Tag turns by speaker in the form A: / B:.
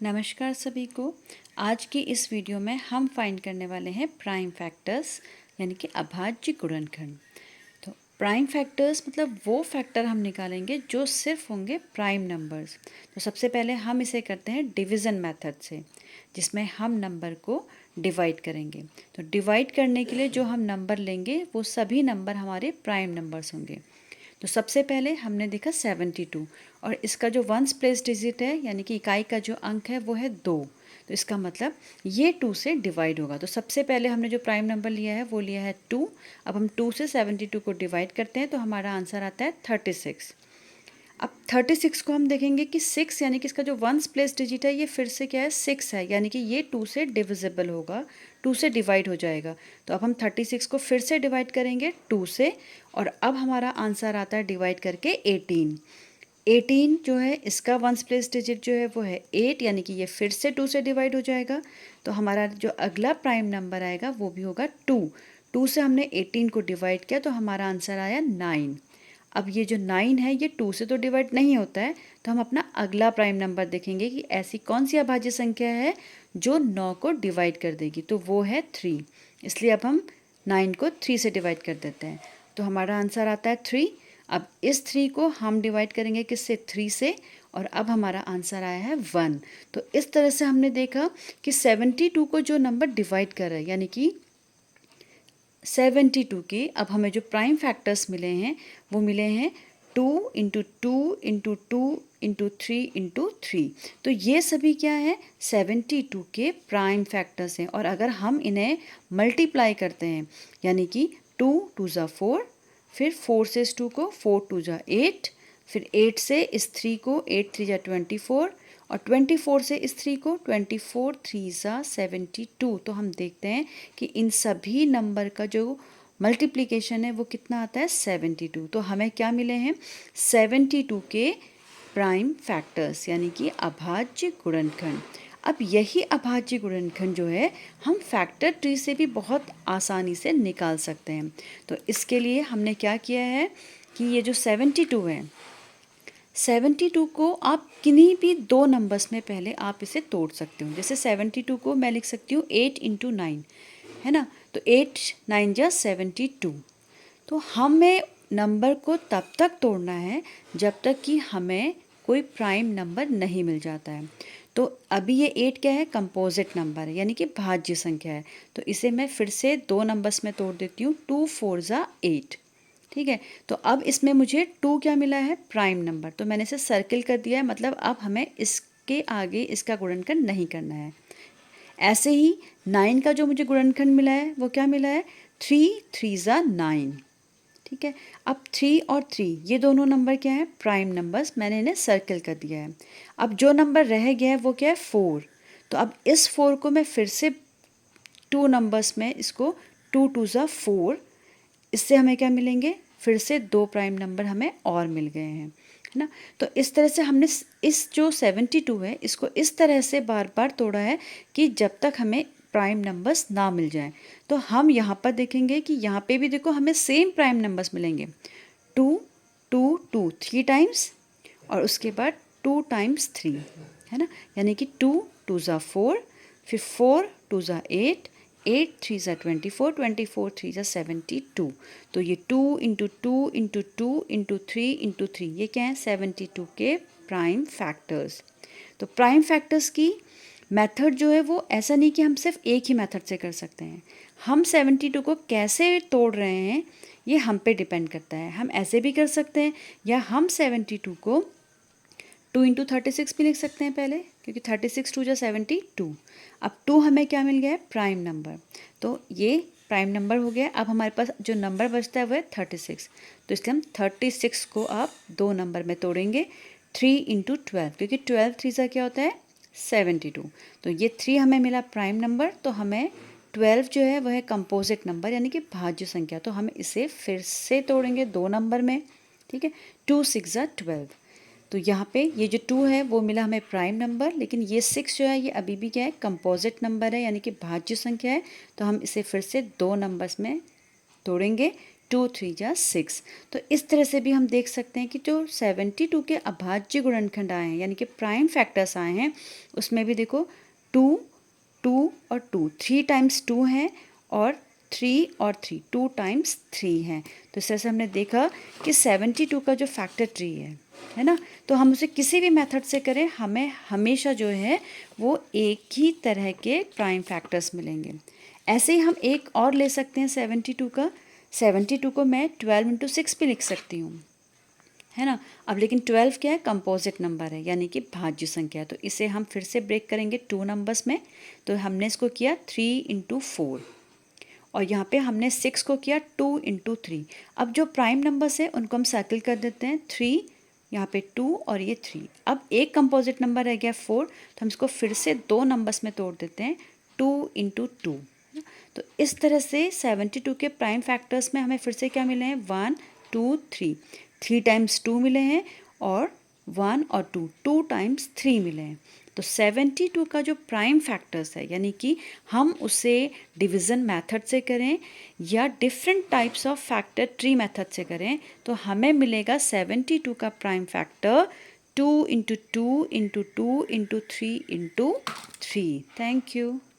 A: नमस्कार सभी को। आज की इस वीडियो में हम फाइंड करने वाले हैं प्राइम फैक्टर्स यानी कि अभाज्य गुणनखंड। तो प्राइम फैक्टर्स मतलब वो फैक्टर हम निकालेंगे जो सिर्फ होंगे प्राइम नंबर्स। तो सबसे पहले हम इसे करते हैं डिवीज़न मेथड से, जिसमें हम नंबर को डिवाइड करेंगे। तो डिवाइड करने के लिए जो हम नंबर लेंगे वो सभी नंबर हमारे प्राइम नंबर्स होंगे। तो सबसे पहले हमने देखा 72 और इसका जो वंस प्लेस डिजिट है यानी कि इकाई का जो अंक है वो है 2। तो इसका मतलब ये 2 से डिवाइड होगा। तो सबसे पहले हमने जो प्राइम नंबर लिया है वो लिया है 2। अब हम 2 से 72 को डिवाइड करते हैं तो हमारा आंसर आता है 36। अब 36 को हम देखेंगे कि 6 यानी कि इसका जो वंस प्लेस डिजिट है ये फिर से क्या है 6 है, यानी कि ये 2 से डिविजिबल होगा, 2 से डिवाइड हो जाएगा। तो अब हम 36 को फिर से डिवाइड करेंगे 2 से और अब हमारा आंसर आता है डिवाइड करके 18। 18 जो है इसका वंस प्लेस डिजिट जो है वो है 8, यानी कि ये फिर से 2 से डिवाइड हो जाएगा। तो हमारा जो अगला प्राइम नंबर आएगा वो भी होगा 2। 2 से हमने 18 को डिवाइड किया तो हमारा आंसर आया 9। अब ये जो 9 है ये 2 से तो डिवाइड नहीं होता है, तो हम अपना अगला प्राइम नंबर देखेंगे कि ऐसी कौन सी अभाज्य संख्या है जो 9 को डिवाइड कर देगी। तो वो है 3। इसलिए अब हम 9 को 3 से डिवाइड कर देते हैं तो हमारा आंसर आता है 3। अब इस 3 को हम डिवाइड करेंगे किससे 3 से और अब हमारा आंसर आया है 1। तो इस तरह से हमने देखा कि 72 को जो नंबर डिवाइड कर रहा है यानी कि 72 के अब हमें जो प्राइम फैक्टर्स मिले हैं वो मिले हैं 2 इंटू 2 इंटू 2 इंटू 3 इंटू 3। तो ये सभी क्या है 72 के प्राइम फैक्टर्स हैं। और अगर हम इन्हें मल्टीप्लाई करते हैं यानी कि 2 2 ज़ा 4, फिर 4 से इस 2 को 4 2 ज़ा 8, फिर 8 से इस 3 को 8 3 ज़ा 24 और 24 से इस 3 को 24 3 ज़ा 72। तो हम देखते हैं कि इन सभी नंबर का जो मल्टीप्लिकेशन है वो कितना आता है 72। तो हमें क्या मिले हैं 72 के प्राइम फैक्टर्स यानी कि अभाज्य गुणनखंड। अब यही अभाज्य गुणनखंड जो है हम फैक्टर ट्री से भी बहुत आसानी से निकाल सकते हैं। तो इसके लिए हमने क्या किया है कि ये जो 72 है 72 को आप किन्हीं भी दो नंबर्स में पहले आप इसे तोड़ सकते हो। जैसे 72 को मैं लिख सकती हूँ 8 इंटू 9, है ना। तो 8 9 जा 72। तो हमें नंबर को तब तक तोड़ना है जब तक कि हमें कोई प्राइम नंबर नहीं मिल जाता है। तो अभी ये 8 क्या है कंपोजिट नंबर है यानी कि भाज्य संख्या है। तो इसे मैं फिर से दो नंबर्स में तोड़ देती हूँ 2 4 ज़ा 8। ठीक है, तो अब इसमें मुझे 2 क्या मिला है प्राइम नंबर, तो मैंने इसे सर्किल कर दिया है, मतलब अब हमें इसके आगे इसका गुणनखंड नहीं करना है। ऐसे ही 9 का जो मुझे गुणनखंड मिला है वो क्या मिला है 3 3 ज़ा 9। ठीक है, अब 3 और 3 ये दोनों नंबर क्या है प्राइम नंबर्स, मैंने इन्हें सर्किल कर दिया है। अब जो नंबर रह गया है वो क्या है 4। तो अब इस 4 को मैं फिर से 2 नंबर्स में इसको 2 2 ज़ा 4, इससे हमें क्या मिलेंगे फिर से दो प्राइम नंबर हमें और मिल गए हैं, है ना। तो इस तरह से हमने इस जो 72 है इसको इस तरह से बार बार तोड़ा है कि जब तक हमें प्राइम नंबर्स ना मिल जाएं। तो हम यहाँ पर देखेंगे कि यहाँ पे भी देखो हमें सेम प्राइम नंबर्स मिलेंगे 2 2 2 3 टाइम्स और उसके बाद 2 टाइम्स 3, है ना। यानी कि 2 2 ज़ा 4, फिर 4 2 ज़ा 8, 8 3 ज़ा 24, 24 3 ज़ा 72। तो ये 2 इंटू 2 इंटू 2 इंटू 3 इंटू 3 ये क्या है 72 के प्राइम फैक्टर्स। तो प्राइम फैक्टर्स की मेथड जो है वो ऐसा नहीं कि हम सिर्फ एक ही मेथड से कर सकते हैं। हम 72 को कैसे तोड़ रहे हैं ये हम पे डिपेंड करता है। हम ऐसे भी कर सकते हैं या हम 72 को 2 इंटू 36 भी लिख सकते हैं पहले, क्योंकि 36 2 जा 72। अब 2 हमें क्या मिल गया है प्राइम नंबर, तो ये प्राइम नंबर हो गया। अब हमारे पास जो नंबर बचता है वो है 36। तो इसलिए हम 36 को आप दो नंबर में तोड़ेंगे 3 इंटू 12, क्योंकि 12 3 सा क्या होता है 72। तो ये 3 हमें मिला प्राइम नंबर, तो हमें 12 जो है वह है कंपोजिट नंबर यानी कि भाज्य संख्या। तो हम इसे फिर से तोड़ेंगे दो नंबर में, ठीक है। 2 6 ज़ा 12। तो यहाँ पे ये जो 2 है वो मिला हमें प्राइम नंबर, लेकिन ये 6 जो है ये अभी भी क्या है कंपोजिट नंबर है यानी कि भाज्य संख्या है। तो हम इसे फिर से दो नंबर्स में तोड़ेंगे 2 3 जा 6। तो इस तरह से भी हम देख सकते हैं कि जो 72 के अभाज्य गुणनखंड आए हैं यानी कि प्राइम फैक्टर्स आए हैं उसमें भी देखो 2 2 और 2 3 टाइम्स 2 है और 3 और 3 2 टाइम्स 3 है। तो इस तरह से हमने देखा कि 72 का जो फैक्टर ट्री है ना, तो हम उसे किसी भी मेथड से करें हमें हमेशा जो है वो एक ही तरह के प्राइम फैक्टर्स मिलेंगे। ऐसे ही हम एक और ले सकते हैं 72 का। 72 को मैं 12 इंटू 6 भी लिख सकती हूँ, है ना। अब लेकिन 12 क्या है, कंपोजिट नंबर है यानी कि भाज्य संख्या है। तो इसे हम फिर से ब्रेक करेंगे 2 नंबर्स में। तो हमने इसको किया 3 इंटू 4 और यहाँ पे हमने 6 को किया 2 इंटू 3। अब जो प्राइम नंबर्स है उनको हम सर्किल कर देते हैं, 3 यहाँ पे 2 और ये 3। अब एक कंपोजिट नंबर रह गया 4, तो हम इसको फिर से 2 नंबर्स में तोड़ देते हैं, 2 इंटू 2। तो इस तरह से 72 के प्राइम फैक्टर्स में हमें फिर से क्या मिले हैं, 1 2 3। 3 टाइम्स 2 मिले हैं और 1 और 2 2 टाइम्स 3 मिले हैं। तो 72 का जो प्राइम फैक्टर्स है यानी कि हम उसे डिवीज़न मेथड से करें या different types of factor tree method से करें तो हमें मिलेगा 72 का prime factor 2 into 2 into 2 into 3 into 3। Thank you.